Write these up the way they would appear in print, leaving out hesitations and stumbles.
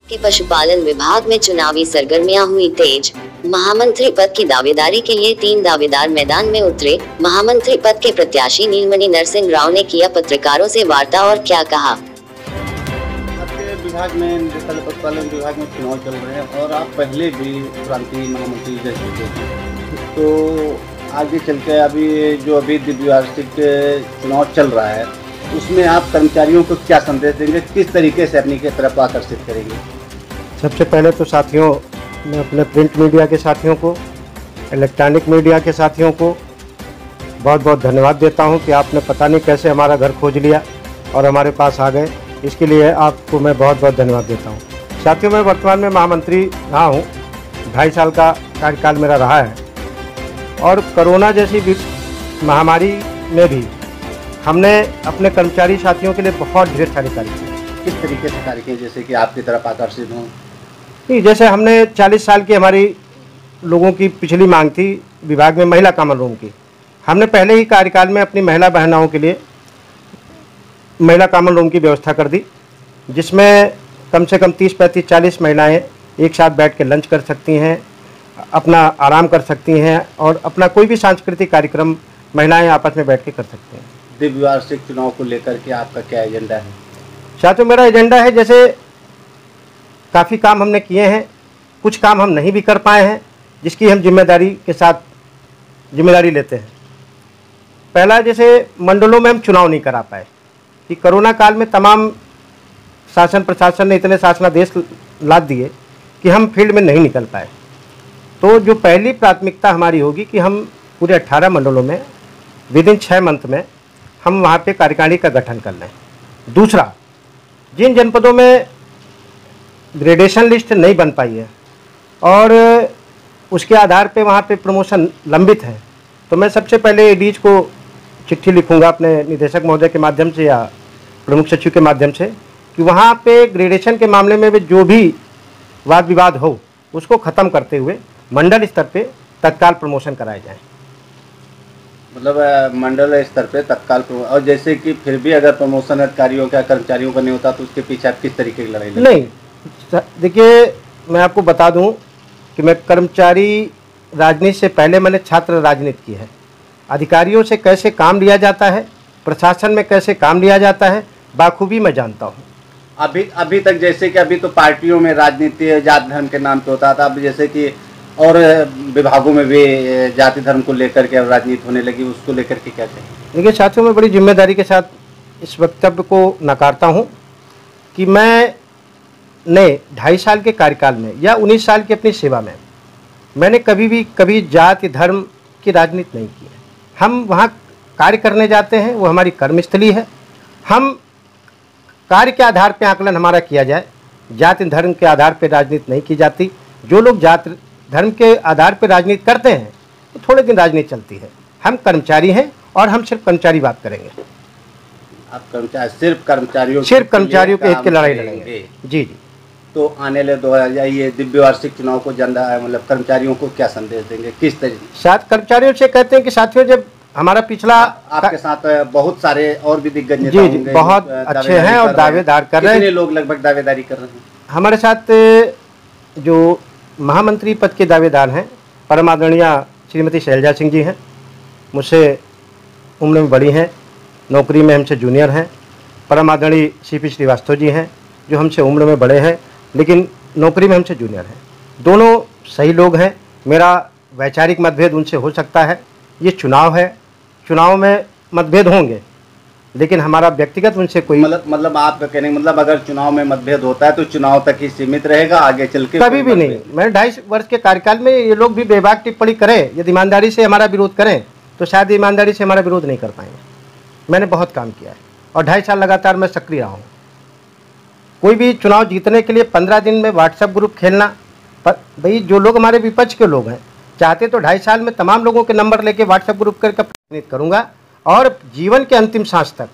के पशुपालन विभाग में चुनावी सरगर्मियां हुई तेज। महामंत्री पद की दावेदारी के लिए 3 दावेदार मैदान में उतरे। महामंत्री पद के प्रत्याशी नीलमणि नरसिंह राव ने किया पत्रकारों से वार्ता और क्या कहा। आपके विभाग में पशुपालन विभाग में चुनाव चल रहे हैं और आप पहले भी प्रांतीय महामंत्री रह चुके हैं, तो आगे चल के अभी द्विवार्षिक चुनाव चल रहा है, उसमें आप कर्मचारियों को क्या संदेश देंगे, किस तरीके से अपनी की तरफ आकर्षित करेंगे? सबसे पहले तो साथियों, मैं अपने प्रिंट मीडिया के साथियों को, इलेक्ट्रॉनिक मीडिया के साथियों को बहुत बहुत धन्यवाद देता हूं कि आपने पता नहीं कैसे हमारा घर खोज लिया और हमारे पास आ गए। इसके लिए आपको मैं बहुत बहुत धन्यवाद देता हूं। साथियों, मैं वर्तमान में महामंत्री रहा हूं, 2.5 साल का कार्यकाल मेरा रहा है और कोरोना जैसी महामारी में भी हमने अपने कर्मचारी साथियों के लिए बहुत ढेर सारे कार्य किए। किस तरीके से कार्य किए, जैसे कि आपकी तरफ आकर्षित हों? नहीं, जैसे हमने 40 साल की हमारी लोगों की पिछली मांग थी विभाग में महिला कॉमन रूम की। हमने पहले ही कार्यकाल में अपनी महिला बहनाओं के लिए महिला कॉमन रूम की व्यवस्था कर दी, जिसमें कम से कम 30, 35, 40 महिलाएं एक साथ बैठ के लंच कर सकती हैं, अपना आराम कर सकती हैं और अपना कोई भी सांस्कृतिक कार्यक्रम महिलाएं आपस में बैठ के कर सकती हैं। द्विवार्षिक चुनाव को लेकर के आपका क्या एजेंडा है? साथियों, मेरा एजेंडा है, जैसे काफ़ी काम हमने किए हैं, कुछ काम हम नहीं भी कर पाए हैं, जिसकी हम जिम्मेदारी के साथ जिम्मेदारी लेते हैं। पहला, जैसे मंडलों में हम चुनाव नहीं करा पाए कि कोरोना काल में तमाम शासन प्रशासन ने इतने शासनादेश लाद दिए कि हम फील्ड में नहीं निकल पाए। तो जो पहली प्राथमिकता हमारी होगी कि हम पूरे 18 मंडलों में विदिन 6 मंथ में हम वहाँ पे कार्यकारिणी का गठन कर लें। दूसरा, जिन जनपदों में ग्रेडेशन लिस्ट नहीं बन पाई है और उसके आधार पे वहाँ पे प्रमोशन लंबित है, तो मैं सबसे पहले एडीज को चिट्ठी लिखूंगा अपने निदेशक महोदय के माध्यम से या प्रमुख सचिव के माध्यम से कि वहाँ पे ग्रेडेशन के मामले में भी जो भी वाद विवाद हो उसको ख़त्म करते हुए मंडल स्तर पे तत्काल प्रमोशन कराए जाएँ। मतलब मंडल स्तर पे तत्काल और जैसे कि फिर भी अगर प्रमोशन अधिकारियों का कर्मचारियों का नहीं होता तो उसके पीछे आप किस तरीके की लड़ाई लड़ेंगे? नहीं, देखिए, मैं आपको बता दूं कि मैं कर्मचारी राजनीति से पहले मैंने छात्र राजनीति की है। अधिकारियों से कैसे काम लिया जाता है, प्रशासन में कैसे काम लिया जाता है, बाखूबी मैं जानता हूँ। अभी तक जैसे कि अभी तो पार्टियों में राजनीति जाति धर्म के नाम पे होता था, अब जैसे कि और विभागों में भी जाति धर्म को लेकर के राजनीति होने लगी, उसको लेकर के क्या कहें? देखिए साथियों, मैं बड़ी जिम्मेदारी के साथ इस वक्तव्य को नकारता हूं कि मैंने 2.5 साल के कार्यकाल में या 19 साल की अपनी सेवा में मैंने कभी जाति धर्म की राजनीति नहीं की है। हम वहाँ कार्य करने जाते हैं, वो हमारी कर्मस्थली है। हम कार्य के आधार पर आकलन हमारा किया जाए, जाति धर्म के आधार पर राजनीति नहीं की जाती। जो लोग जाति धर्म के आधार पर राजनीति करते हैं तो थोड़े दिन राजनीति चलती है। हम कर्मचारी हैं और हम सिर्फ कर्मचारी बात करेंगे। आप कर्मचारी सिर्फ कर्मचारियों के हित की लड़ाई लड़ेंगे। जी। तो आने वाले 2000 द्विवार्षिक चुनाव को मतलब कर्मचारियों को क्या संदेश देंगे, किस तरीके? साथ कर्मचारियों से कहते हैं कि साथियों, जब हमारा पिछला आपके साथ बहुत सारे और भी दिग्गज नेता जी बहुत अच्छे हैं और दावेदार कर रहे हैं। कितने लोग लगभग दावेदारी कर रहे हैं? हमारे साथ जो महामंत्री पद के दावेदार हैं, परम आदरणीय श्रीमती शैलजा सिंह जी हैं, मुझसे उम्र में बड़ी हैं, नौकरी में हमसे जूनियर हैं। परम आदरणीय सीपी श्रीवास्तव जी हैं, जो हमसे उम्र में बड़े हैं लेकिन नौकरी में हमसे जूनियर हैं। दोनों सही लोग हैं। मेरा वैचारिक मतभेद उनसे हो सकता है, ये चुनाव है, चुनाव में मतभेद होंगे, लेकिन हमारा व्यक्तिगत उनसे कोई मतलब आपका कहने मतलब अगर चुनाव में मतभेद होता है तो चुनाव तक ही सीमित रहेगा, आगे चल के कभी भी नहीं। मैंने 2.5 वर्ष के कार्यकाल में ये लोग भी बेबाक टिप्पणी करें, यदि ईमानदारी से हमारा विरोध करें तो शायद ईमानदारी से हमारा विरोध नहीं कर पाएंगे। मैंने बहुत काम किया है और 2.5 साल लगातार मैं सक्रिय रहा हूँ। कोई भी चुनाव जीतने के लिए 15 दिन में व्हाट्सएप ग्रुप खेलना, भाई जो लोग हमारे विपक्ष के लोग हैं चाहते तो 2.5 साल में तमाम लोगों के नंबर लेके व्हाट्सएप ग्रुप करके प्रतिनिधित्व करूँगा और जीवन के अंतिम सांस तक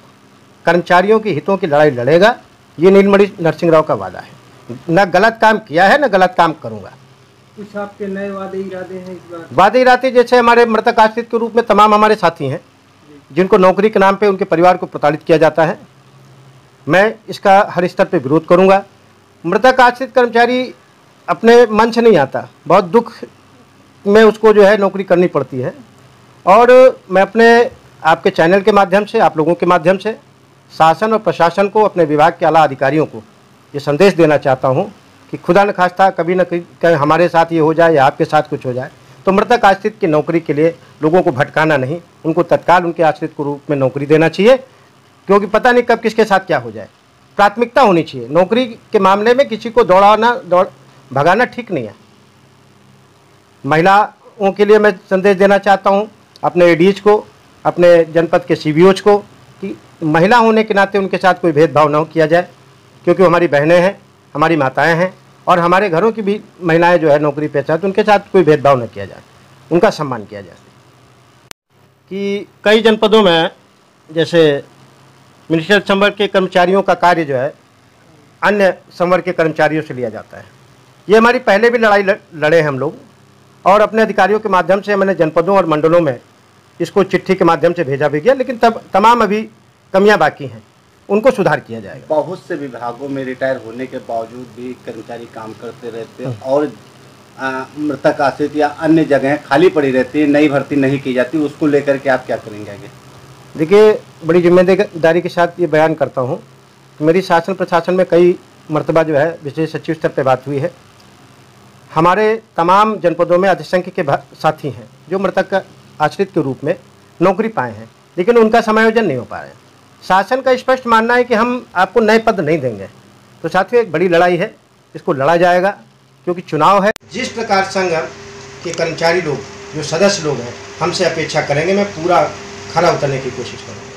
कर्मचारियों के हितों की लड़ाई लड़ेगा। ये नीलमणि नरसिंह राव का वादा है। न गलत काम किया है, न गलत काम करूँगा। कुछ आपके नए वादे इरादे हैं इस बार? वादे इरादे जैसे हमारे मृतक आश्रित के रूप में तमाम हमारे साथी हैं जिनको नौकरी के नाम पे उनके परिवार को प्रताड़ित किया जाता है। मैं इसका हर स्तर पे विरोध करूंगा। मृतक आश्रित कर्मचारी अपने मन से नहीं आता, बहुत दुख में उसको जो है नौकरी करनी पड़ती है। और मैं अपने आपके चैनल के माध्यम से, आप लोगों के माध्यम से शासन और प्रशासन को, अपने विभाग के आला अधिकारियों को ये संदेश देना चाहता हूँ कि खुदा न खास्ता कभी न कभी हमारे साथ ये हो जाए या आपके साथ कुछ हो जाए तो मृतक आश्रित की नौकरी के लिए लोगों को भटकाना नहीं, उनको तत्काल उनके आश्रित के रूप में नौकरी देना चाहिए, क्योंकि पता नहीं कब किसके साथ क्या हो जाए। प्राथमिकता होनी चाहिए नौकरी के मामले में, किसी को भगाना ठीक नहीं है। महिलाओं के लिए मैं संदेश देना चाहता हूँ, अपने एडीएच को, अपने जनपद के सीबीओज को, कि महिला होने के नाते उनके साथ कोई भेदभाव न किया जाए, क्योंकि हमारी बहनें हैं, हमारी माताएं हैं और हमारे घरों की भी महिलाएं जो है नौकरी पेशा, तो उनके साथ कोई भेदभाव न किया जाए, उनका सम्मान किया जाए। कि कई जनपदों में जैसे मिनिस्टर संवर्ग के कर्मचारियों का कार्य जो है अन्य संवर्ग के कर्मचारियों से लिया जाता है। ये हमारी पहले भी लड़ाई लड़े हम लोग, और अपने अधिकारियों के माध्यम से मैंने जनपदों और मंडलों में इसको चिट्ठी के माध्यम से भेजा भी गया, लेकिन तब तमाम अभी कमियां बाकी हैं, उनको सुधार किया जाएगा। बहुत से विभागों में रिटायर होने के बावजूद भी कर्मचारी काम करते रहते हैं और मृतक आश्रित या अन्य जगह खाली पड़ी रहती है, नई भर्ती नहीं की जाती, उसको लेकर के आप क्या करेंगे आगे? देखिए, बड़ी जिम्मेदारी के साथ ये बयान करता हूँ कि मेरी शासन प्रशासन में कई मरतबा जो है विशेष सचिव स्तर पर बात हुई है। हमारे तमाम जनपदों में अल्पसंख्यक के साथी हैं जो मृतक आश्रित के रूप में नौकरी पाए हैं, लेकिन उनका समायोजन नहीं हो पा रहा है। शासन का स्पष्ट मानना है कि हम आपको नए पद नहीं देंगे। तो साथियों, एक बड़ी लड़ाई है, इसको लड़ा जाएगा, क्योंकि चुनाव है। जिस प्रकार संघ के कर्मचारी लोग, जो सदस्य लोग हैं, हमसे अपेक्षा करेंगे, मैं पूरा खरा उतरने की कोशिश करूँगा।